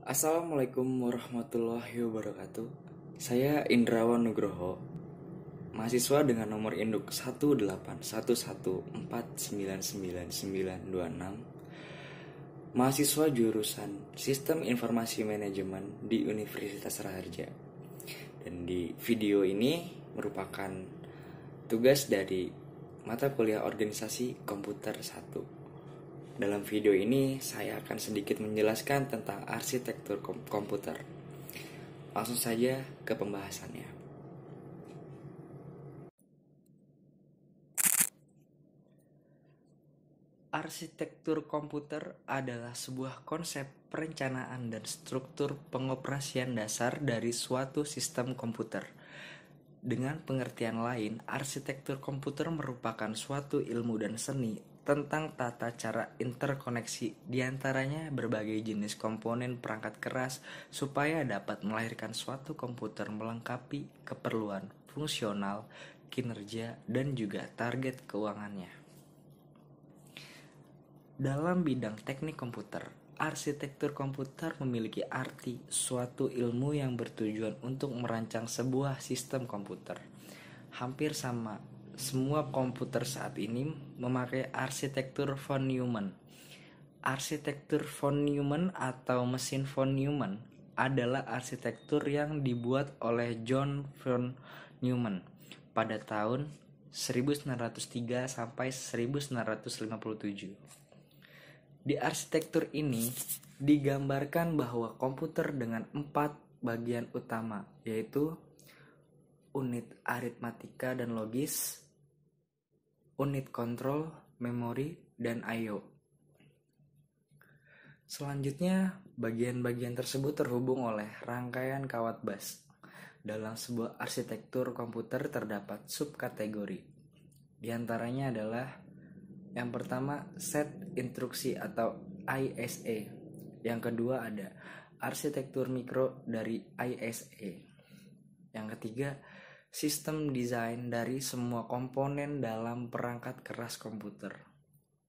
Assalamualaikum warahmatullahi wabarakatuh. Saya Indrawan Nugroho, mahasiswa dengan nomor induk 18114999926, mahasiswa jurusan Sistem Informasi Manajemen di Universitas Raharja. Dan di video ini merupakan tugas dari mata kuliah Organisasi Komputer 1. Dalam video ini saya akan sedikit menjelaskan tentang arsitektur komputer. Langsung saja ke pembahasannya. Arsitektur komputer adalah sebuah konsep perencanaan dan struktur pengoperasian dasar dari suatu sistem komputer. Dengan pengertian lain, arsitektur komputer merupakan suatu ilmu dan seni tentang tata cara interkoneksi diantaranya berbagai jenis komponen perangkat keras supaya dapat melahirkan suatu komputer melengkapi keperluan fungsional, kinerja, dan juga target keuangannya. Dalam bidang teknik komputer, arsitektur komputer memiliki arti suatu ilmu yang bertujuan untuk merancang sebuah sistem komputer. Hampir sama semua komputer saat ini memakai arsitektur von Neumann. Arsitektur von Neumann atau mesin von Neumann adalah arsitektur yang dibuat oleh John von Neumann pada tahun 1903 sampai 1957. Di arsitektur ini digambarkan bahwa komputer dengan 4 bagian utama, yaitu unit aritmatika dan logis, unit kontrol, memori, dan I/O. Selanjutnya, bagian-bagian tersebut terhubung oleh rangkaian kawat bus. Dalam sebuah arsitektur komputer terdapat subkategori. Di antaranya adalah yang pertama, set instruksi atau ISA. Yang kedua ada arsitektur mikro dari ISA. Yang ketiga, sistem desain dari semua komponen dalam perangkat keras komputer.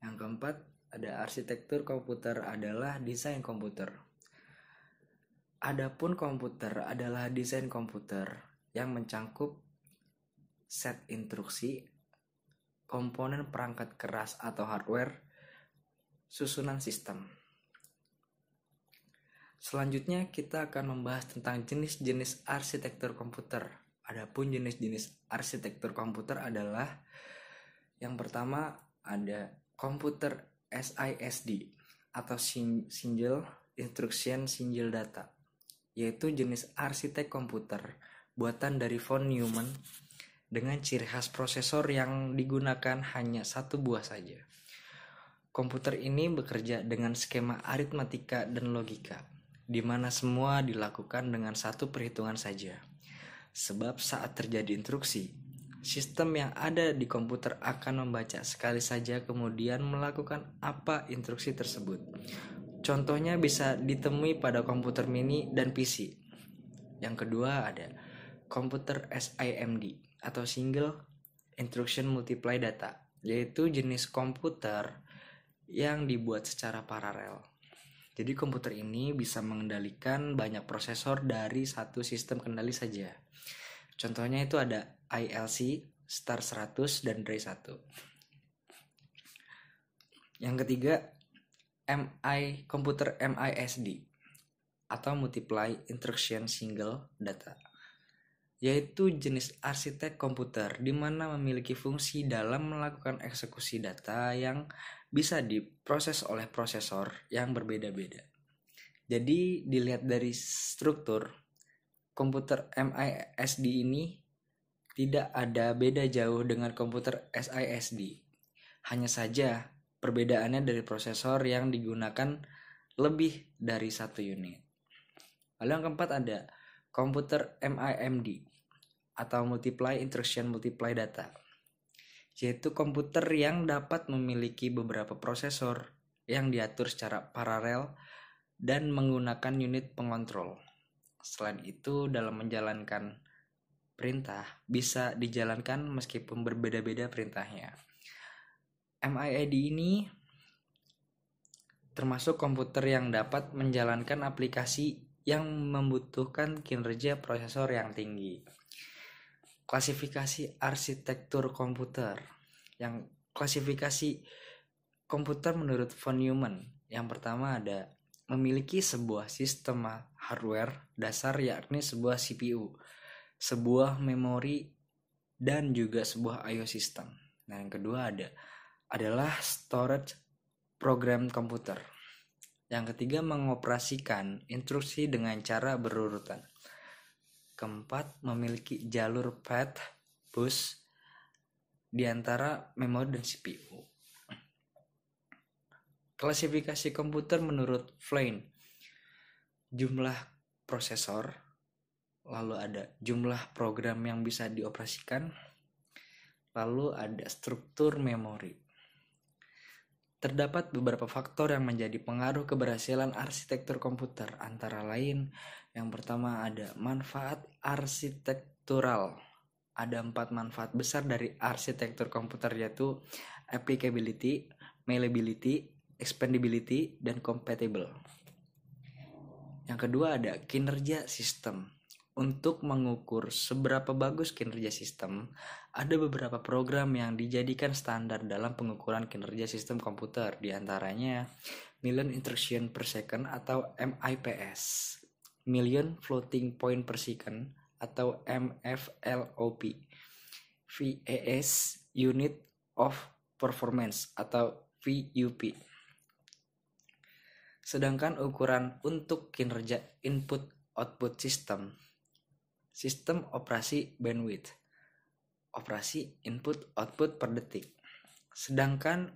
Yang keempat, ada arsitektur komputer adalah desain komputer. Adapun komputer adalah desain komputer yang mencangkup set instruksi, komponen perangkat keras atau hardware, susunan sistem. Selanjutnya kita akan membahas tentang jenis-jenis arsitektur komputer. Adapun jenis-jenis arsitektur komputer adalah yang pertama ada komputer SISD atau Single Instruction Single Data, yaitu jenis arsitek komputer buatan dari von Neumann dengan ciri khas prosesor yang digunakan hanya satu buah saja. Komputer ini bekerja dengan skema aritmatika dan logika, di mana semua dilakukan dengan satu perhitungan saja. Sebab saat terjadi instruksi, sistem yang ada di komputer akan membaca sekali saja kemudian melakukan apa instruksi tersebut. Contohnya bisa ditemui pada komputer mini dan PC. Yang kedua ada komputer SIMD atau Single Instruction Multiply Data, yaitu jenis komputer yang dibuat secara paralel. Jadi komputer ini bisa mengendalikan banyak prosesor dari satu sistem kendali saja. Contohnya itu ada ILC, Star 100, dan Ray 1. Yang ketiga, komputer MISD atau Multiply Instruction Single Data, yaitu jenis arsitek komputer di mana memiliki fungsi dalam melakukan eksekusi data yang bisa diproses oleh prosesor yang berbeda-beda. Jadi dilihat dari struktur, komputer MISD ini tidak ada beda jauh dengan komputer SISD. Hanya saja perbedaannya dari prosesor yang digunakan lebih dari satu unit. Lalu yang keempat ada komputer MIMD atau Multiply Instruction Multiply Data, yaitu komputer yang dapat memiliki beberapa prosesor yang diatur secara paralel dan menggunakan unit pengontrol. Selain itu, dalam menjalankan perintah bisa dijalankan meskipun berbeda-beda perintahnya. MIID ini termasuk komputer yang dapat menjalankan aplikasi yang membutuhkan kinerja prosesor yang tinggi. Klasifikasi arsitektur komputer. Yang klasifikasi komputer menurut von Neumann. Yang pertama ada memiliki sebuah sistem hardware dasar, yakni sebuah CPU, sebuah memori, dan juga sebuah I/O system. Nah, yang kedua adalah storage program komputer. Yang ketiga mengoperasikan instruksi dengan cara berurutan. Keempat, memiliki jalur path bus di antara memori dan CPU. Klasifikasi komputer menurut Klein. Jumlah prosesor, lalu ada jumlah program yang bisa dioperasikan, lalu ada struktur memori. Terdapat beberapa faktor yang menjadi pengaruh keberhasilan arsitektur komputer, antara lain yang pertama ada manfaat arsitektural. Ada 4 manfaat besar dari arsitektur komputer, yaitu applicability, malleability, expandability, dan compatible. Yang kedua ada kinerja sistem. Untuk mengukur seberapa bagus kinerja sistem, ada beberapa program yang dijadikan standar dalam pengukuran kinerja sistem komputer, diantaranya Million Instruction per Second atau MIPS, Million Floating Point per Second atau MFLOP, VAS Unit of Performance atau VUP. Sedangkan ukuran untuk kinerja input-output sistem operasi bandwidth, operasi input-output per detik. Sedangkan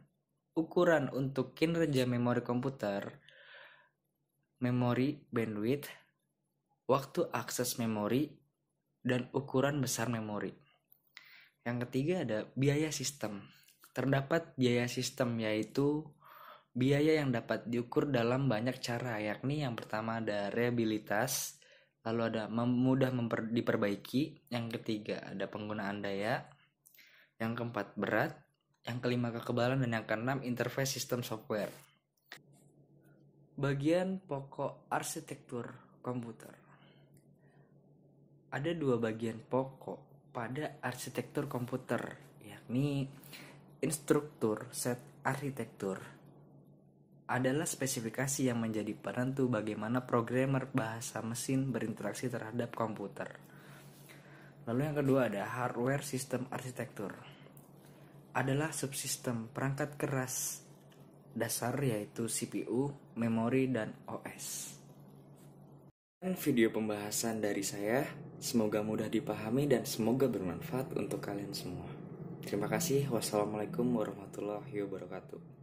ukuran untuk kinerja memori komputer, memori bandwidth, waktu akses memori, dan ukuran besar memori. Yang ketiga ada biaya sistem. Terdapat biaya sistem, yaitu biaya yang dapat diukur dalam banyak cara, yakni yang pertama ada reliabilitas, lalu ada mudah diperbaiki, yang ketiga ada penggunaan daya, yang keempat berat, yang kelima kekebalan, dan yang keenam interface sistem software. Bagian pokok arsitektur komputer. Ada 2 bagian pokok pada arsitektur komputer, yakni instruktur set arsitektur adalah spesifikasi yang menjadi penentu bagaimana programmer bahasa mesin berinteraksi terhadap komputer. Lalu yang kedua ada hardware sistem arsitektur. Adalah subsistem perangkat keras dasar, yaitu CPU, memori, dan OS. Video pembahasan dari saya semoga mudah dipahami dan semoga bermanfaat untuk kalian semua. Terima kasih. Wassalamualaikum warahmatullahi wabarakatuh.